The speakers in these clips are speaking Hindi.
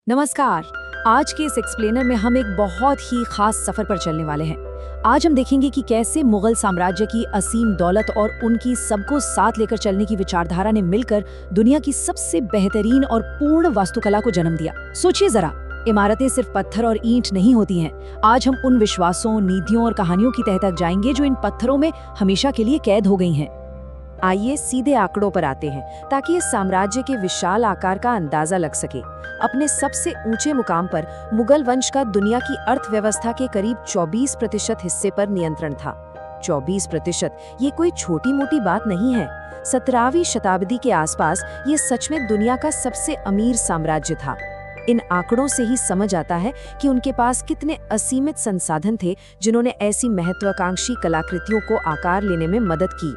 नमस्कार। आज के इस एक्सप्लेनर में हम एक बहुत ही खास सफर पर चलने वाले हैं। आज हम देखेंगे कि कैसे मुगल साम्राज्य की असीम दौलत और उनकी सबको साथ लेकर चलने की विचारधारा ने मिलकर दुनिया की सबसे बेहतरीन और पूर्ण वास्तुकला को जन्म दिया। सोचिए जरा, इमारतें सिर्फ पत्थर और ईंट नहीं होती हैं। आज हम उन विश्वासों, नीतियों और कहानियों की तह तक जाएंगे जो इन पत्थरों में हमेशा के लिए कैद हो गई हैं। आइए सीधे आंकड़ों पर आते हैं ताकि इस साम्राज्य के विशाल आकार का अंदाजा लग सके। अपने सबसे ऊंचे मुकाम पर मुगल वंश का दुनिया की अर्थव्यवस्था के करीब 24% हिस्से पर नियंत्रण था। 24%, ये कोई छोटी मोटी बात नहीं है। 17वीं शताब्दी के आसपास ये सच में दुनिया का सबसे अमीर साम्राज्य था। इन आंकड़ों से ही समझ आता है कि उनके पास कितने असीमित संसाधन थे जिन्होंने ऐसी महत्वाकांक्षी कलाकृतियों को आकार लेने में मदद की।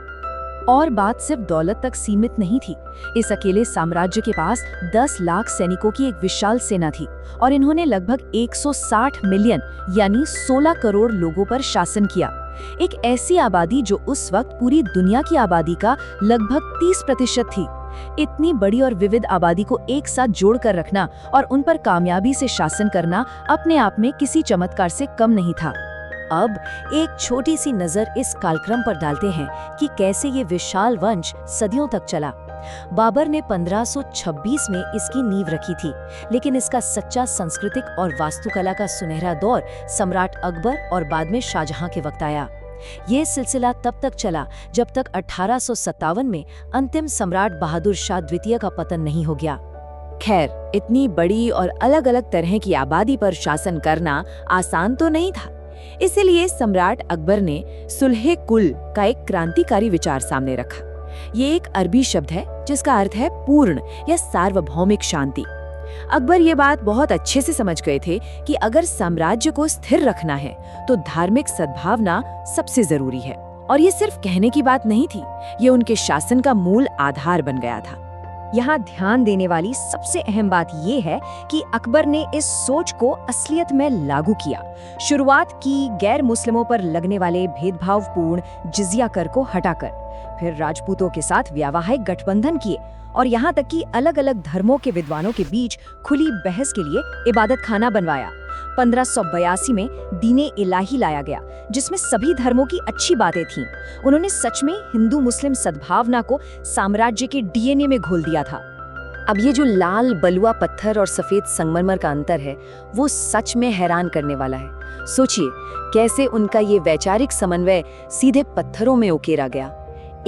और बात सिर्फ दौलत तक सीमित नहीं थी। इस अकेले साम्राज्य के पास 10 लाख सैनिकों की एक विशाल सेना थी और इन्होंने लगभग 160 मिलियन यानी 16 करोड़ लोगों पर शासन किया। एक ऐसी आबादी जो उस वक्त पूरी दुनिया की आबादी का लगभग 30% थी। इतनी बड़ी और विविध आबादी को एक साथ जोड़कर रखना और उन पर कामयाबी से शासन करना अपने आप में किसी चमत्कार से कम नहीं था। अब एक छोटी सी नजर इस कालक्रम पर डालते हैं कि कैसे ये विशाल वंश सदियों तक चला। बाबर ने 1526 में इसकी नींव रखी थी, लेकिन इसका सच्चा सांस्कृतिक और वास्तुकला का सुनहरा दौर सम्राट अकबर और बाद में शाहजहां के वक्त आया। ये सिलसिला तब तक चला जब तक 1857 में अंतिम सम्राट बहादुर शाह द्वितीय का पतन नहीं हो गया। खैर, इतनी बड़ी और अलग अलग तरह की आबादी पर शासन करना आसान तो नहीं था। इसलिए सम्राट अकबर ने सुलह कुल का एक क्रांतिकारी विचार सामने रखा। ये एक अरबी शब्द है जिसका अर्थ है पूर्ण या सार्वभौमिक शांति। अकबर ये बात बहुत अच्छे से समझ गए थे कि अगर साम्राज्य को स्थिर रखना है तो धार्मिक सद्भावना सबसे जरूरी है। और ये सिर्फ कहने की बात नहीं थी, ये उनके शासन का मूल आधार बन गया था। यहाँ ध्यान देने वाली सबसे अहम बात ये है कि अकबर ने इस सोच को असलियत में लागू किया। शुरुआत की गैर मुस्लिमों पर लगने वाले भेदभावपूर्ण जिजिया कर को हटाकर, फिर राजपूतों के साथ व्यावहारिक गठबंधन किए और यहाँ तक कि अलग अलग धर्मों के विद्वानों के बीच खुली बहस के लिए इबादत खाना बनवाया। 1582 में दीने इलाही लाया गया जिसमें सभी धर्मों की अच्छी बातें थीं। उन्होंने सच में हिंदू मुस्लिम सद्भावना को साम्राज्य के डीएनए में घोल दिया था। अब ये जो लाल बलुआ पत्थर और सफेद संगमरमर का अंतर है वो सच में हैरान करने वाला है। सोचिए कैसे उनका ये वैचारिक समन्वय सीधे पत्थरों में उकेरा गया।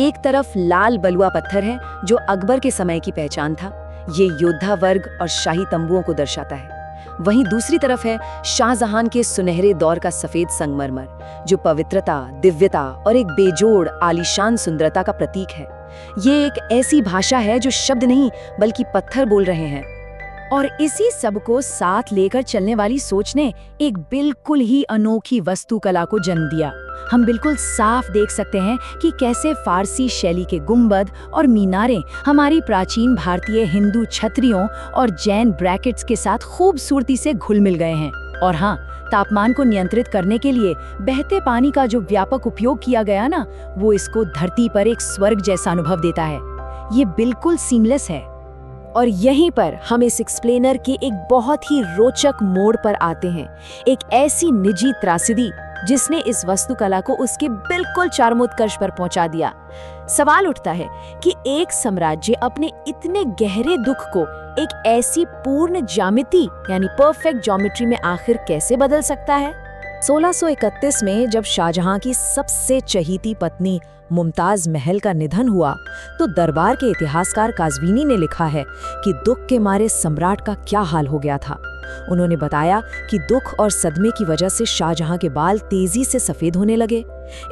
एक तरफ लाल बलुआ पत्थर है जो अकबर के समय की पहचान था, ये योद्धा वर्ग और शाही तंबुओं को दर्शाता है। वहीं दूसरी तरफ है शाहजहां के सुनहरे दौर का सफेद संगमरमर जो पवित्रता, दिव्यता और एक बेजोड़ आलीशान सुंदरता का प्रतीक है। ये एक ऐसी भाषा है जो शब्द नहीं बल्कि पत्थर बोल रहे हैं। और इसी सब को साथ लेकर चलने वाली सोच ने एक बिल्कुल ही अनोखी वास्तुकला को जन्म दिया। हम बिल्कुल साफ देख सकते हैं कि कैसे फारसी शैली के गुंबद और मीनारें हमारी प्राचीन भारतीय हिंदू छतरियों और जैन ब्रैकेट्स के साथ खूबसूरती से घुल मिल गए हैं। और हाँ, तापमान को नियंत्रित करने के लिए बहते पानी का जो व्यापक उपयोग किया गया ना, वो इसको धरती पर एक स्वर्ग जैसा अनुभव देता है। ये बिल्कुल सीमलेस है। और यहीं पर हम इस एक्सप्लेनर के एक बहुत ही रोचक मोड़ पर आते हैं, एक ऐसी निजी त्रासदी जिसने इस वास्तुकला को उसके बिल्कुल चरमोत्कर्ष पर पहुंचा दिया। सवाल उठता है कि एक साम्राज्य अपने इतने गहरे दुख को एक ऐसी पूर्ण ज्यामिति यानी परफेक्ट ज्योमेट्री में आखिर कैसे बदल सकता है। 1631 में जब शाहजहां की सबसे चहीती पत्नी मुमताज महल का निधन हुआ तो दरबार के इतिहासकार काज़वीनी ने लिखा है कि दुख के मारे सम्राट का क्या हाल हो गया था। उन्होंने बताया कि दुख और सदमे की वजह से शाहजहां के बाल तेजी से सफेद होने लगे।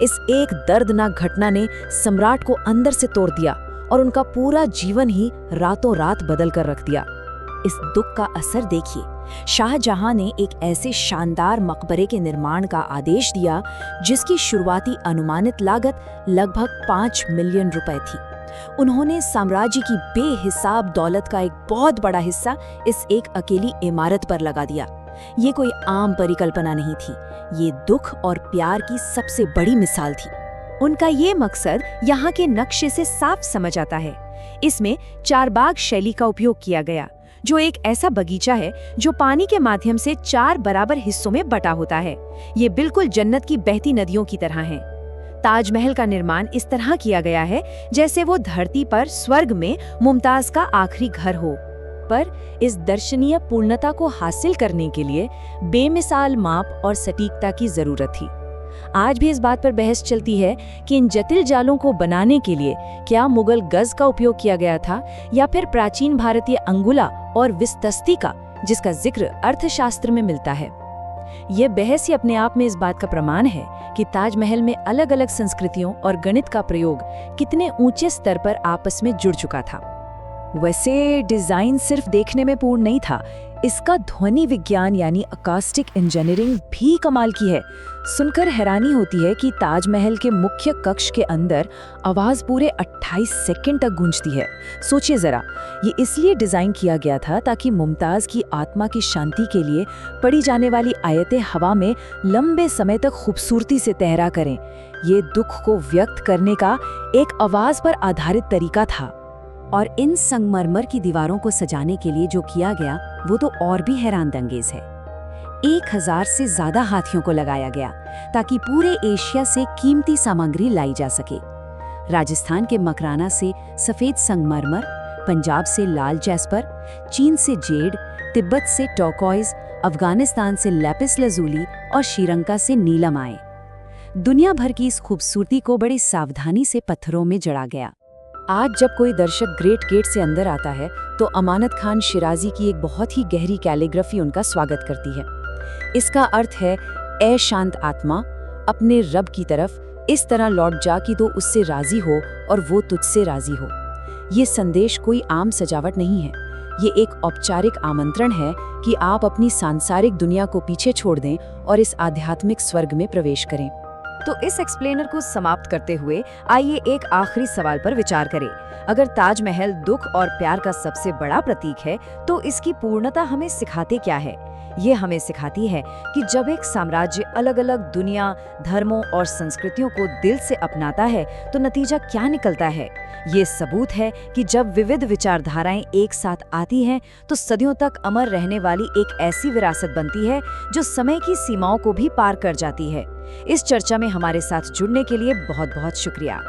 इस एक दर्दनाक घटना ने सम्राट को अंदर से तोड़ दिया और उनका पूरा जीवन ही रातों रात बदल कर रख दिया। इस दुख का असर देखिए, शाहजहां ने एक ऐसे शानदार मकबरे के निर्माण का आदेश दिया जिसकी शुरुआती अनुमानित लागत लगभग 5 मिलियन रुपए थी। उन्होंने साम्राज्य की बेहिसाब दौलत का एक बहुत बड़ा हिस्सा इस एक अकेली इमारत पर लगा दिया। ये कोई आम परिकल्पना नहीं थी, ये दुख और प्यार की सबसे बड़ी मिसाल थी। उनका ये मकसद यहाँ के नक्शे से साफ समझ आता है। इसमें चारबाग शैली का उपयोग किया गया जो एक ऐसा बगीचा है जो पानी के माध्यम से 4 बराबर हिस्सों में बटा होता है। ये बिल्कुल जन्नत की बहती नदियों की तरह है। ताजमहल का निर्माण इस तरह किया गया है जैसे वो धरती पर स्वर्ग में मुमताज का आखिरी घर हो। पर इस दर्शनीय पूर्णता को हासिल करने के लिए बेमिसाल माप और सटीकता की जरूरत थी। आज भी इस बात पर बहस चलती है कि इन जटिल जालों को बनाने के लिए क्या मुगल गज का उपयोग किया गया था या फिर प्राचीन भारतीय अंगुला और विस्तस्ती का, जिसका जिक्र अर्थशास्त्र में मिलता है। ये बहस ही अपने आप में इस बात का प्रमाण है कि ताजमहल में अलग अलग संस्कृतियों और गणित का प्रयोग कितने ऊंचे स्तर पर आपस में जुड़ चुका था। वैसे डिजाइन सिर्फ देखने में पूर्ण नहीं था, इसका ध्वनि विज्ञान यानी अकास्टिक इंजीनियरिंग भी कमाल की है। सुनकर हैरानी होती है कि ताजमहल के मुख्य कक्ष के अंदर आवाज पूरे 28 सेकंड तक गूंजती है। सोचिए जरा, ये इसलिए डिजाइन किया गया था ताकि मुमताज की आत्मा की शांति के लिए पड़ी जाने वाली आयतें हवा में लंबे समय तक खूबसूरती से तैरा करें। ये दुख को व्यक्त करने का एक आवाज पर आधारित तरीका था। और इन संगमरमर की दीवारों को सजाने के लिए जो किया गया वो तो और भी हैरानदंगेज है। 1000 से ज्यादा हाथियों को लगाया गया ताकि पूरे एशिया से कीमती सामग्री लाई जा सके। राजस्थान के मकराना से सफेद संगमरमर, पंजाब से लाल जैस्पर, चीन से जेड, तिब्बत से टर्कोइज, अफगानिस्तान से लैपिस लजूली और श्रीलंका से नीलम आए। दुनिया भर की इस खूबसूरती को बड़ी सावधानी से पत्थरों में जड़ा गया। आज जब कोई दर्शक ग्रेट गेट से अंदर आता है तो अमानत खान शिराजी की एक बहुत ही गहरी कैलीग्राफी उनका स्वागत करती है। इसका अर्थ है, ए शांत आत्मा, अपने रब की तरफ इस तरह लौट जा कि तो उससे राजी हो और वो तुझसे राजी हो। ये संदेश कोई आम सजावट नहीं है, ये एक औपचारिक आमंत्रण है कि आप अपनी सांसारिक दुनिया को पीछे छोड़ दें और इस आध्यात्मिक स्वर्ग में प्रवेश करें। तो इस एक्सप्लेनर को समाप्त करते हुए आइए एक आखिरी सवाल पर विचार करें। अगर ताजमहल दुख और प्यार का सबसे बड़ा प्रतीक है तो इसकी पूर्णता हमें सिखाते क्या है? ये हमें सिखाती है कि जब एक साम्राज्य अलग अलग दुनिया, धर्मों और संस्कृतियों को दिल से अपनाता है तो नतीजा क्या निकलता है। ये सबूत है कि जब विविध विचारधाराएं एक साथ आती हैं तो सदियों तक अमर रहने वाली एक ऐसी विरासत बनती है जो समय की सीमाओं को भी पार कर जाती है। इस चर्चा में हमारे साथ जुड़ने के लिए बहुत बहुत शुक्रिया।